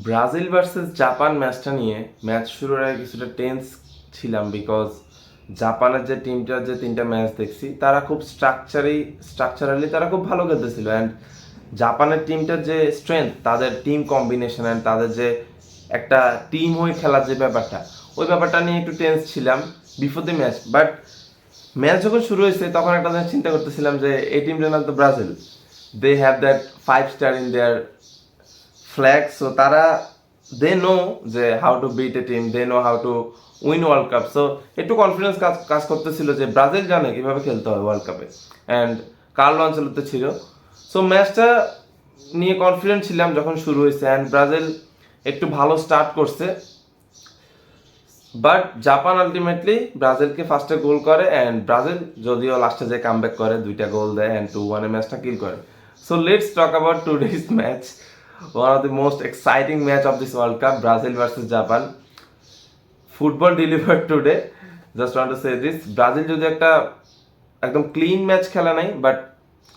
Brazil versus Japan ম্যাচটা নিয়ে match শুরুর আগে কিছুটা টেন্স ছিলাম, বিকজ জাপানের যে টিমটার যে তিনটা ম্যাচ দেখছি তারা খুব স্ট্রাকচারালি তারা খুব ভালো খেলতেছিল। অ্যান্ড জাপানের টিমটার যে স্ট্রেংথ, তাদের টিম কম্বিনেশন অ্যান্ড তাদের যে একটা টিম হয়ে খেলার যে ব্যাপারটা, ওই ব্যাপারটা নিয়ে একটু টেন্স ছিলাম before the match. But match যখন শুরু হয়েছে তখন একটা জিনিস চিন্তা করতেছিলাম যে এই টিমটা না তো Brazil, they have that 5 star in their flag. So তারা দে নো যে how to beat a team, they know how to win world cup. So একটু কনফিডেন্স কাজ কাজ করতেছিল যে ব্রাজিল জানে কিভাবে খেলতে হয় ওয়ার্ল্ড কাপে। অ্যান্ড কার্লো আনচেলত্তি ছিল। সো ম্যাচটা নিয়ে কনফিডেন্ট ছিলাম যখন শুরু হয়েছে। অ্যান্ড ব্রাজিল একটু ভালো স্টার্ট করছে, বাট জাপান আলটিমেটলি ব্রাজিলকে ফার্স্টে গোল করে। অ্যান্ড ব্রাজিল যদিও লাস্টে যে কামব্যাক করে, 2টা গোল দেয় অ্যান্ড 2-1 ম্যাচটা কিল করে। So let's talk about today's match, one of the most exciting match of this World Cup, Brazil versus Japan. Football delivered today. Just want to say this, Brazil যদি একটা একদম ক্লিন ম্যাচ খেলা নাই, but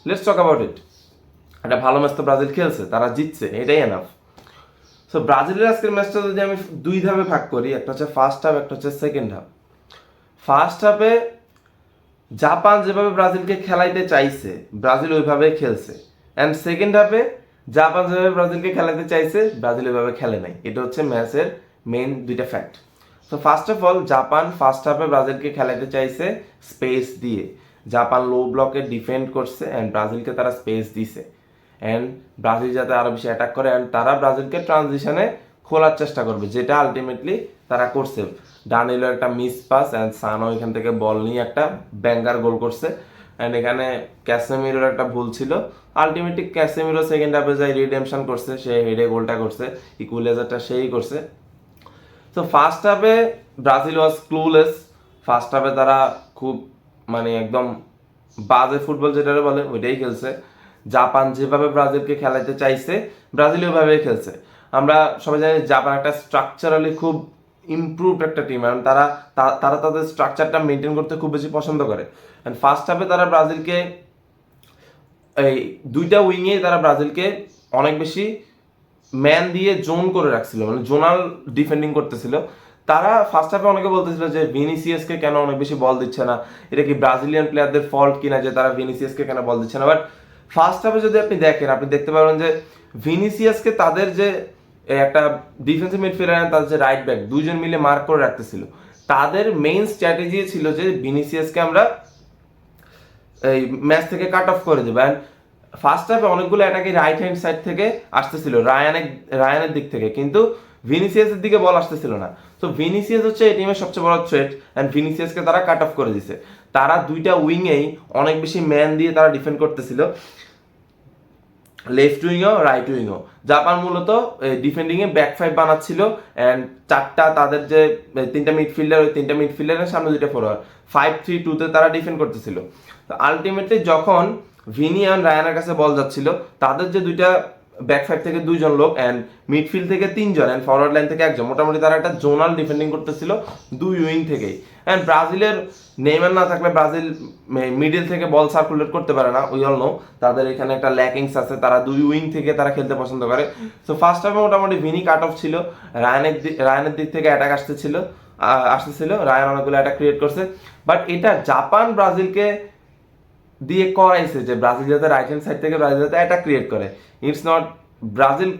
let's talk about it. একটা ভালো match তো Brazil খেলছে, তারা জিতছে, এটাই এনাফ। সো ব্রাজিলের আজকের ম্যাচটা যদি আমি দুই ধাপে ভাগ করি, একটা হচ্ছে ফার্স্ট হাফ, একটা হচ্ছে সেকেন্ড হাফ। ফার্স্ট হাফে জাপান যেভাবে ব্রাজিলকে খেলাইতে চাইছে, ব্রাজিল ওইভাবেই খেলছে। অ্যান্ড সেকেন্ড হাফে জাপান যেভাবে ব্রাজিলকে খেলাতে চাইছে, ব্রাজিল ওইভাবে খেলে নাই। এটা হচ্ছে ম্যাচের মেইন দুইটা ফ্যাক্ট। তো first of all, Japan first হাফে ব্রাজিলকে খেলাতে চাইছে স্পেস দিয়ে। জাপান লো ব্লকে ডিফেন্ড করছে অ্যান্ড ব্রাজিলকে তারা স্পেস দিছে। অ্যান্ড ব্রাজিল যাতে আরও বেশি অ্যাটাক করে অ্যান্ড তারা ব্রাজিলকে ট্রানজিশনে খোলার চেষ্টা করবে, যেটা আলটিমেটলি তারা করছে। ডানিলো একটা মিস পাস অ্যান্ড সানো এখান থেকে বল নিয়ে একটা ব্যাঙ্গার গোল করছে। অ্যান্ড এখানে ক্যাসেমিরোর একটা ভুল ছিল। আলটিমেটলি ক্যাসেমিরো সেকেন্ড হাফে যাই রিডেমশন করছে, সে হেডে গোলটা করছে, ইকুয়ালাইজারটা সেই করছে। তো ফার্স্ট হাফে ব্রাজিল ওয়াজ ক্লুলেস। ফার্স্ট হাফে তারা খুব একদম বাজে ফুটবল যেটা বলে ওইটাই খেলছে। জাপান যেভাবে ব্রাজিলকে খেলাতে চাইছে, ব্রাজিল ওইভাবেই খেলছে। আমরা সবাই জানি জাপান একটা স্ট্রাকচারালি খুব ইমপ্রুভড একটা টিম, কারণ তারা তারা তাদের স্ট্রাকচারটা মেনটেন করতে খুব বেশি পছন্দ করে। অ্যান্ড ফার্স্ট হাফে তারা ব্রাজিলকে এই দুইটা উইংয়ে তারা ব্রাজিলকে অনেক বেশি ম্যান দিয়ে জোন করে রাখছিল, জোনাল ডিফেন্ডিং করতেছিল। তারা ফার্স্ট হাফে অনেকে বলতেছিল যে ভিনিসিয়াসকে কেন অনেক বেশি বল দিচ্ছে না, এটা কি ব্রাজিলিয়ান প্লেয়ারদের ফল্ট কিনা যে তারা ভিনিসিয়াসকে কেন বল দিচ্ছে না। বাট ফার্স্ট হাফে যদি আপনি দেখেন, আপনি দেখতে পাবেন যে ভিনিসিয়াসকে তাদের যে একটা ডিফেন্সিভ মিডফিল্ডার, তাদের যে রাইট ব্যাক, দুইজন মিলে মার্ক করে রাখতেছিল। তাদের মেইন স্ট্র্যাটেজি ছিল যে ভিনিসিয়াসকে আমরা এই ম্যাচ থেকে কাট অফ করে দেবো। অ্যান্ড ফার্স্ট হাফে অনেকগুলো অ্যাটাকে রাইট হ্যান্ড সাইড থেকে আসতেছিল, রায়ানের দিক থেকে, কিন্তু ভিনিসিয়াসের দিকে বল আসতেছিল না। তো ভিনিসিয়াস হচ্ছে এই টিমের সবচেয়ে বড় থ্রেট অ্যান্ড ভিনিসিয়াসকে তারা কাট অফ করে দিছে। তারা দুইটা উইংয়েই অনেক বেশি ম্যান দিয়ে তারা ডিফেন্ড করতেছিল, লেফট উইংও রাইট উইংও। জাপান মূলত ডিফেন্ডিংয়ে ব্যাক ফাইভ বানাচ্ছিল অ্যান্ড চারটা তাদের যে তিনটা মিডফিল্ডার, ওই তিনটা মিডফিল্ডারের সামনে দুইটা ফরওয়ার্ড, 5-3-2-তে তারা ডিফেন্ড করতেছিল। তো আলটিমেটলি যখন ভিনি অ্যান্ড রায়ানের কাছে বল যাচ্ছিল, তাদের যে দুইটা ব্যাক ফাইভ থেকে দুইজন লোক অ্যান্ড মিডফিল্ড থেকে তিনজন অ্যান্ড ফরওয়ার্ড লাইন থেকে একজন, মোটামুটি তারা একটা জোনাল ডিফেন্ডিং করতেছিল দুই উইং থেকেই। অ্যান্ড ব্রাজিলের নেইমার না থাকলে ব্রাজিল মিডল থেকে বল সার্কুলেট করতে পারে না, উই অল নো। তাদের এখানে একটা ল্যাকিংস আছে, তারা দুই উইং থেকে তারা খেলতে পছন্দ করে। সো ফার্স্ট হাফে মোটামুটি ভিনি কাট অফ ছিল, রায়ানের দিক থেকে অ্যাটাক আসতেছিল, রায়ান অনেকগুলো অ্যাটাক ক্রিয়েট করছে। বাট এটা জাপান ব্রাজিলকে দিয়ে করাইছে যে ব্রাজিল যাতে রাইট হ্যান্ড সাইড থেকে ব্রাজিল যাতে অ্যাটাক ক্রিয়েট করে। ইটস নট ব্রাজিল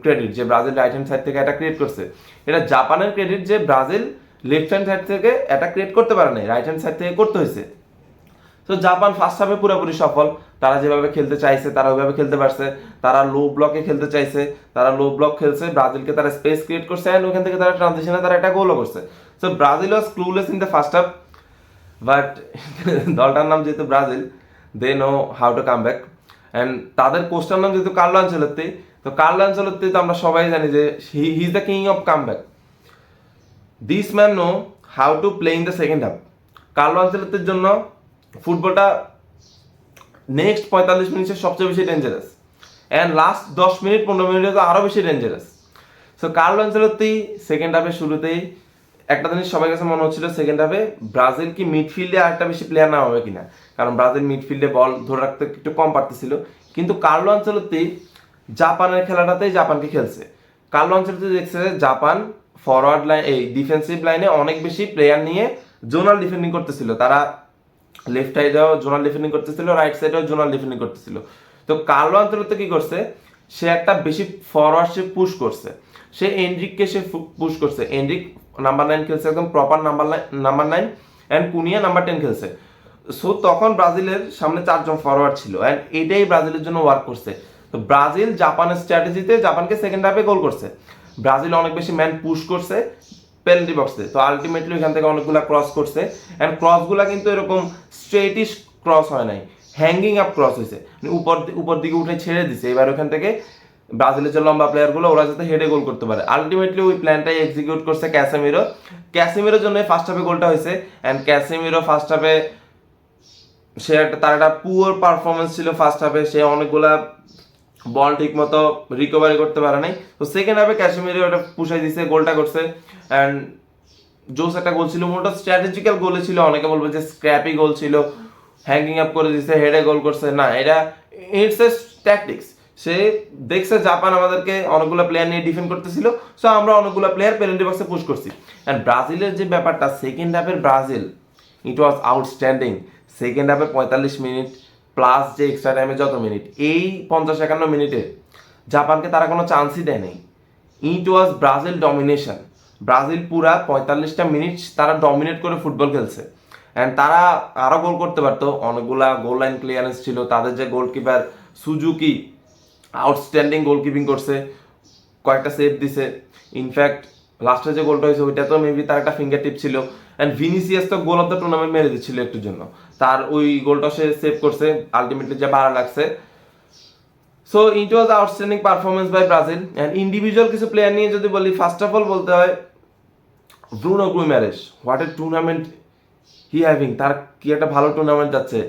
ক্রেডিট যে ব্রাজিল রাইট হ্যান্ড সাইড থেকে অ্যাটাক ক্রিয়েট করছে, এটা জাপানের ক্রেডিট যে ব্রাজিল লেফট হ্যান্ড সাইড থেকে অ্যাটাক ক্রিয়েট করতে পারে নাই, রাইট হ্যান্ড সাইড থেকে করতে হয়েছে। তো জাপান ফার্স্ট হাফে পুরোপুরি সফল। তারা যেভাবে খেলতে চাইছে তারা ওইভাবে খেলতে পারছে। তারা লো ব্লকে খেলতে চাইছে, তারা লো ব্লক খেলছে, ব্রাজিলকে তারা স্পেস ক্রিয়েট করছে অ্যান্ড ওখান থেকে তারা ট্রানজিশনে তারা একটা গোলও করছে। So Brazil was clueless in the first half, but দলটার নাম যেহেতু Brazil, they know how to come back. And তাদের কোচটার নাম যেহেতু কার্লো আনচেলত্তি, তো কার্লো আনচেলত্তি তো আমরা সবাই জানি যে he is the king of come back. This man know how to play in the second half. Carlo আনচেলত্তির জন্য ফুটবলটা নেক্সট 45 মিনিটের সবচেয়ে বেশি ডেঞ্জারাস, অ্যান্ড লাস্ট 10-15 মিনিটে তো আরও বেশি dangerous. So Carlo Ancelotti second হাফের শুরুতেই একটা জিনিস সবার কাছে মনে হচ্ছিল, সেকেন্ড হাফে ব্রাজিল কি মিডফিল্ডে আরেকটা বেশি প্লেয়ার না হবে কিনা, কারণ ব্রাজিল মিডফিল্ডে বল ধরে রাখতে একটু কম পারতেছিল। কিন্তু কার্লো আনচেলত্তি জাপানের খেলাটাতেই জাপানকে খেলছে। কার্লো আনচেলত্তি দেখছে যে জাপান ফরওয়ার্ড লাইন এই ডিফেন্সিভ লাইনে অনেক বেশি প্লেয়ার নিয়ে জোনাল ডিফেন্ডিং করতেছিল, তারা লেফট সাইডেও জোনাল ডিফেন্ডিং করতেছিল, রাইট সাইডেও জোনাল ডিফেন্ডিং করতেছিল। তো কার্লো আনচেলত্তি কি করছে, সে একটা বেশি ফরওয়ার্ড সে পুশ করছে, সে এনরিককে সে পুশ করছে। এনরিক নাম্বার 9 খেলছে, একদম proper number 9, and Cunha number 10 খেলছে। সো তখন ব্রাজিলের সামনে 4 জন ফরওয়ার্ড ছিল, অ্যান্ড এটাই ব্রাজিলের জন্য ওয়ার্ক করছে। তো ব্রাজিল জাপানের স্ট্র্যাটেজিতে জাপানকে সেকেন্ড হাফে গোল করছে। ব্রাজিল অনেক বেশি ম্যান পুশ করছে পেনাল্টি বক্সে, তো আলটিমেটলি এখান থেকে অনেকগুলো ক্রস করছে, অ্যান্ড ক্রসগুলা কিন্তু এরকম স্ট্রেটিশ ক্রস হয় নাই, হ্যাঙ্গিং আপ ক্রস হয়েছে, উপর দিকে উঠে ছেড়ে দিছে। এবার ওখান থেকে ব্রাজিলের যে লম্বা প্লেয়ারগুলো ওরা যাতে হেডে গোল করতে পারে, আলটিমেটলি ওই প্ল্যানটাই এক্সিকিউট করছে ক্যাসেমিরোর জন্য ফার্স্ট হাফে গোলটা হয়েছে। অ্যান্ড ক্যাসেমিরো ফার্স্ট হাফে তার একটা পুয়ার পারফরমেন্স ছিল ফার্স্ট হাফে, সে অনেকগুলা বল ঠিক মতো রিকভারি করতে পারে নাই। তো সেকেন্ড হাফে ক্যাসেমিরো ওটা পুষাই দিছে, গোলটা করছে। অ্যান্ড জোস একটা গোল ছিল, মোটা স্ট্র্যাটেজিক্যাল গোলে ছিল, অনেকে বলবে যে স্ক্র্যাপি গোল ছিল, হ্যাঙ্গিং আপ করে দিছে, হেডে গোল করছে, না, এটা ইটস এ ট্যাকটিক্স। সে দেখছে জাপান আমাদেরকে অনেকগুলো প্লেয়ার নিয়ে ডিফেন্ড করতেছিল, সো আমরা অনেকগুলো প্লেয়ার পেনাল্টি বক্সে পুশ করছি। অ্যান্ড ব্রাজিলের যে ব্যাপারটা, সেকেন্ড হাফের Brazil it was outstanding. Second হাফে 45 মিনিট প্লাস যে এক্সট্রা টাইমে যত মিনিট, এই 50-51 মিনিটে জাপানকে তারা কোনো চান্সই দেয় নাই। ইট ওয়াজ ব্রাজিল ডমিনেশন। ব্রাজিল পুরা 45টা মিনিট তারা ডমিনেট করে ফুটবল খেলছে, অ্যান্ড তারা আরও গোল করতে পারতো, অনেকগুলা গোল লাইন ক্লিয়ারেন্স ছিল। তাদের যে গোলকিপার সুজুকি আউটস্ট্যান্ডিং গোলকিপিং করছে, কয়েকটা সেভ দিছে। ইনফ্যাক্ট লাস্টে যে গোলটা হয়েছে ওইটা তো মেবি তার একটা ফিঙ্গার টিপ ছিল। অ্যান্ড ভিনিসিয়াস তো গোল অফ দ্য টুর্নামেন্ট মেরে দিচ্ছিল একটুর জন্য, তার ওই গোলটা সে সেভ করছে, আলটিমেটলি যে ভালো লাগছে। So it was outstanding performance by Brazil. And individual কিছু প্লেয়ার নিয়ে যদি বলি, ফার্স্ট অফ অল বলতে হয় Bruno Guimaraes, what a tournament he having, তার কি একটা ভালো টুর্নামেন্ট যাচ্ছে,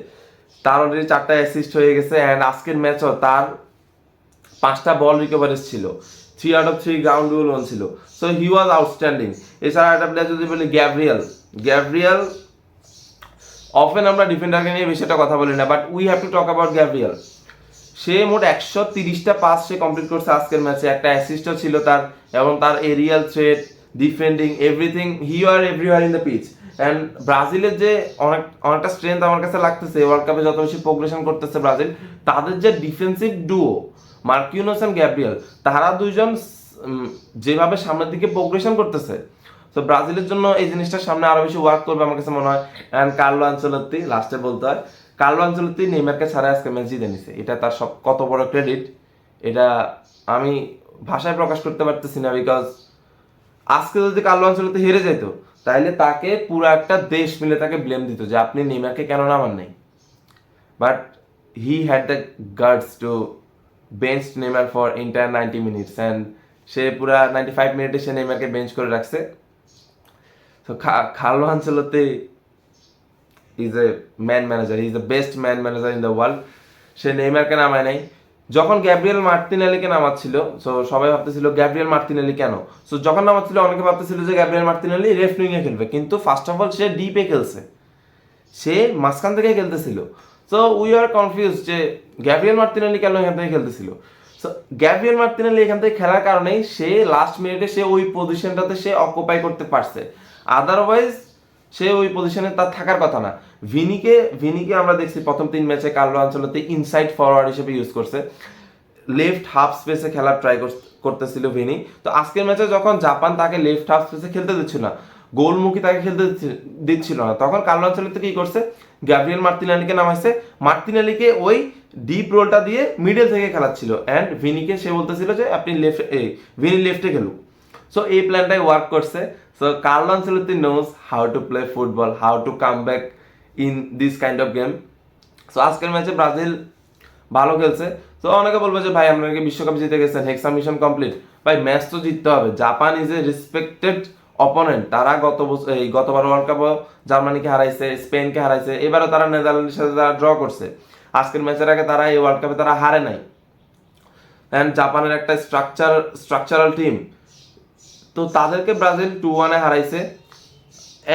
তার অলরেডি 4টা অ্যাসিস্ট হয়ে গেছে। অ্যান্ড আজকের ম্যাচও তার 5টা বল রিকভারিজ ছিল, 3 out of 3 ground duel one ছিল। So he was outstanding. এছাড়া একটা প্লেয়ার যদি বলি গ্যাব্রিয়েল অফেন আমরা ডিফেন্ডারকে নিয়ে বেশি একটা কথা বলি না, but we have to talk about Gabriel. সে মোট 130টা পাস সে কমপ্লিট করছে আজকের ম্যাচে, একটা অ্যাসিস্টও ছিল তার, এবং তার aerial threat, defending, everything, he are everywhere in the pitch. And ব্রাজিলের যে অনেকটা স্ট্রেংথ আমার কাছে লাগতেছে, ওয়ার্ল্ড কাপে যত বেশি প্রোগ্রেশন করতেছে ব্রাজিল, তাদের যে ডিফেন্সিভ ডুও মার্কিউনোস অ্যান্ড গ্যাব্রিয়েল, তারা দুইজন যেভাবে সামনের দিকে প্রোগ্রেশন করতেছে, তো ব্রাজিলের জন্য এই জিনিসটা সামনে আরো বেশি ওয়ার্ক করবে আমার কাছে মনে হয়। অ্যান্ড কার্লো আনচেলত্তি, লাস্টে বলতে হয়, কার্লো আনচেলত্তি নেইমারকে ছাড়া আজকে ম্যাচ জিতে নিছে, এটা তার সব কত বড় ক্রেডিট, এটা আমি ভাষায় প্রকাশ করতে পারতেছি না। বিকজ আজকে যদি কার্লো আনচেলত্তি হেরে যেত, তাহলে তাকে পুরো একটা দেশ মিলে তাকে ব্লেম দিত যে আপনি নেইমারকে কেন নামান নাই। But he had the guards to bench Neymar for entire 90 minutes, and সে পুরা 95 মিনিটে সে নেইমারকে বেঞ্চ করে রাখছে। তো Carlo Ancelotti is a man manager, is the best man manager in the world. সে নেইমারকে নামায় নাই। যখন গ্যাব্রিয়েল মার্তিনেলিকে নামাচ্ছিল, সো সবাই ভাবতেছিল গ্যাব্রিয়েল মার্তিনেলি কেন, সো যখন নামাচ্ছিল অনেকে ভাবতেছিল যে গ্যাব্রিয়েল মার্তিনেলি লেফট উইংয়ে খেলবে, কিন্তু ফার্স্ট অফ অল সে ডিপে খেলছে, সে মাঝখান থেকে খেলতেছিল। সো উই আর কনফিউজ যে গ্যাব্রিয়েল মার্তিনেলি কেন এখান থেকে খেলতেছিল। সো গ্যাব্রিয়েল মার্তিনেলি এখান থেকে খেলার কারণেই সে লাস্ট মিনিটে সে ওই পজিশনটাতে সে অকুপাই করতে পারছে, আদারওয়াইজ সে ওই পজিশনে তার থাকার কথা না। ভিনিকে আমরা দেখছি প্রথম 3 ম্যাচে কার্লো আনচেলত্তি ইনসাইড ফরওয়ার্ড হিসেবে ইউজ করছে, লেফট হাফ স্পেসে খেলার ট্রাই করতেছিল ভিনি। তো আজকের ম্যাচে যখন জাপান তাকে লেফট হাফ স্পেসে খেলতে দিচ্ছিল না, গোলমুখী তাকে খেলতে দিচ্ছিল না, তখন কার্লো আনচেলত্তি কি করছে, গ্যাব্রিয়েল মার্তিনেলিকে নামাইছে, মার্তিনেলিকে ওই ডিপ রোলটা দিয়ে মিডল থেকে খেলাচ্ছিল, অ্যান্ড ভিনিকে সে বলতেছিল যে আপনি ভিনি লেফটে খেলুক। সো এই প্ল্যানটাই ওয়ার্ক করছে। So Carlo Ancelotti knows how to play football, how to come back in this kind of game. So আজকের ম্যাচে ব্রাজিল ভালো খেলছে। তো অনেকে বলবে যে ভাই আপনাকে বিশ্বকাপ জিতে গেছেন, হেক্সা মিশন কমপ্লিট। ভাই ম্যাচ তো জিততে হবে, Japan is a respected opponent. তারা গতবার ওয়ার্ল্ড কাপও জার্মানিকে হারাইছে, স্পেনকে হারাইছে, এবারও তারা নেদারল্যান্ডের সাথে তারা ড্র করছে। আজকের ম্যাচের আগে তারা এই ওয়ার্ল্ড কাপে তারা হারে নাই। অ্যান্ড জাপানের একটা স্ট্রাকচারাল টিম, তো তাদেরকে ব্রাজিল 2-1 হারাইছে।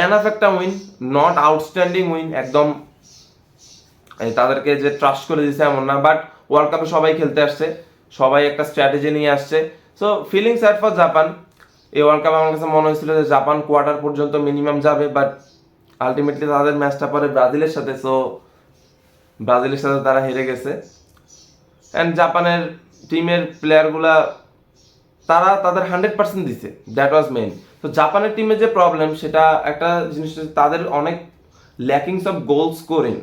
এনাফ একটা উইন, নট আউটস্ট্যান্ডিং উইন, একদম তাদেরকে যে ট্রাস্ট করে দিছে এমন না, বাট ওয়ার্ল্ড কাপে সবাই খেলতে আসছে, সবাই একটা স্ট্র্যাটেজি নিয়ে আসছে। So feeling sad for Japan. এই ওয়ার্ল্ড কাপ আমার কাছে মনে হয়েছিল যে জাপান কোয়ার্টার পর্যন্ত মিনিমাম যাবে, বাট আলটিমেটলি তাদের ম্যাচটা পরে ব্রাজিলের সাথে, সো ব্রাজিলের সাথে তারা হেরে গেছে। অ্যান্ড জাপানের টিমের প্লেয়ারগুলা তারা তাদের 100% দিছে, দ্যাট ওয়াজ মেইন। তো জাপানের টিমের যে প্রবলেম সেটা একটা জিনিস হচ্ছে তাদের অনেক lackings of goal scoring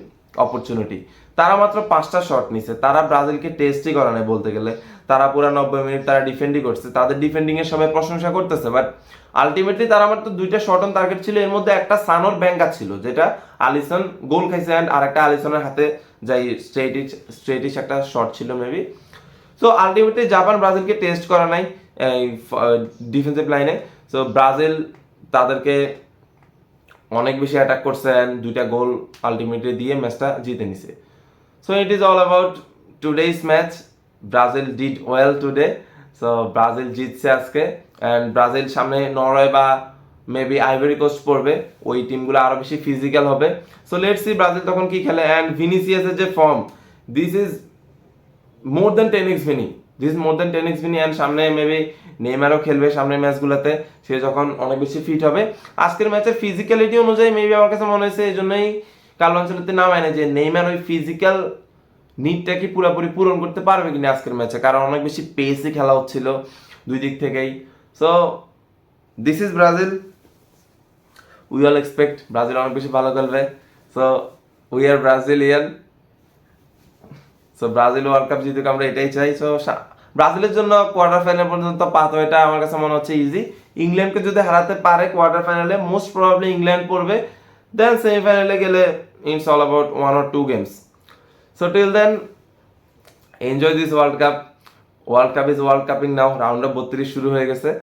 opportunity. তারা মাত্র 5টা শট নিছে, তারা ব্রাজিলকে টেস্টই করে নাই বলতে গেলে। তারা পুরো 90 মিনিট তারা ডিফেন্ডই করছে, তাদের ডিফেন্ডিং এর সবাই প্রশংসা করতেছে, বাট আলটিমেটলি তারা মাত্র 2টা শট অন টার্গেট ছিল, এর মধ্যে একটা সানোর ব্যাঙ্গা ছিল যেটা আলিসন গোল খাইছে, অ্যান্ড আরেকটা আলিসনের হাতে যাই স্ট্রেটিশ একটা শট ছিল মেবি। সো আলটিমেটলি জাপান ব্রাজিলকে টেস্ট করা নাই ডিফেন্সিভ লাইনে। সো ব্রাজিল তাদেরকে অনেক বেশি অ্যাটাক করছে অ্যান্ড 2টা গোল আলটিমেটলি দিয়ে ম্যাচটা জিতে নিছে। So it is all about today's match. Brazil did well today. So Brazil জিতছে আজকে, অ্যান্ড ব্রাজিল সামনে নরওয়ে বা মেবি আইভরি কোস্ট পড়বে, ওই টিমগুলো আরো বেশি ফিজিক্যাল হবে। সো লেটস সি ব্রাজিল তখন কি খেলে। অ্যান্ড ভিনিসিয়াসের যে form, this is more than 10x Vini, and সামনে মেবি নেইমারও খেলবে সামনের ম্যাচগুলোতে, সে যখন অনেক বেশি ফিট হবে। আজকের ম্যাচের ফিজিক্যালিটি অনুযায়ী মেবি আমার কাছে মনে হয়েছে এই জন্যই কার্লো আনচেলত্তি নামায় না, যে নেইমার ওই ফিজিক্যাল নিডটা কি পুরোপুরি পূরণ করতে পারবে কিনা আজকের ম্যাচে, কারণ অনেক বেশি পেসি খেলা হচ্ছিল দুই দিক থেকেই। So this is Brazil, we all expect Brazil অনেক বেশি ভালো খেলবে। So we are Brazilian. So Brazil world cup জিতুক, আমরা এটাই চাই। সো ব্রাজিলের জন্য কোয়ার্টার ফাইনাল পর্যন্ত পাথওয়েটা আমার কাছে মনে হচ্ছে ইজি। ইংল্যান্ডকে যদি হারাতে পারে কোয়ার্টার ফাইনালে, মোস্ট প্রবাবলি ইংল্যান্ড পড়বে, দেন সেমিফাইনালে গেলে it's all about 1 or 2 games. So till then, enjoy this World Cup. World Cup is World Cupping now. Round of 32 শুরু হয়ে গেছে।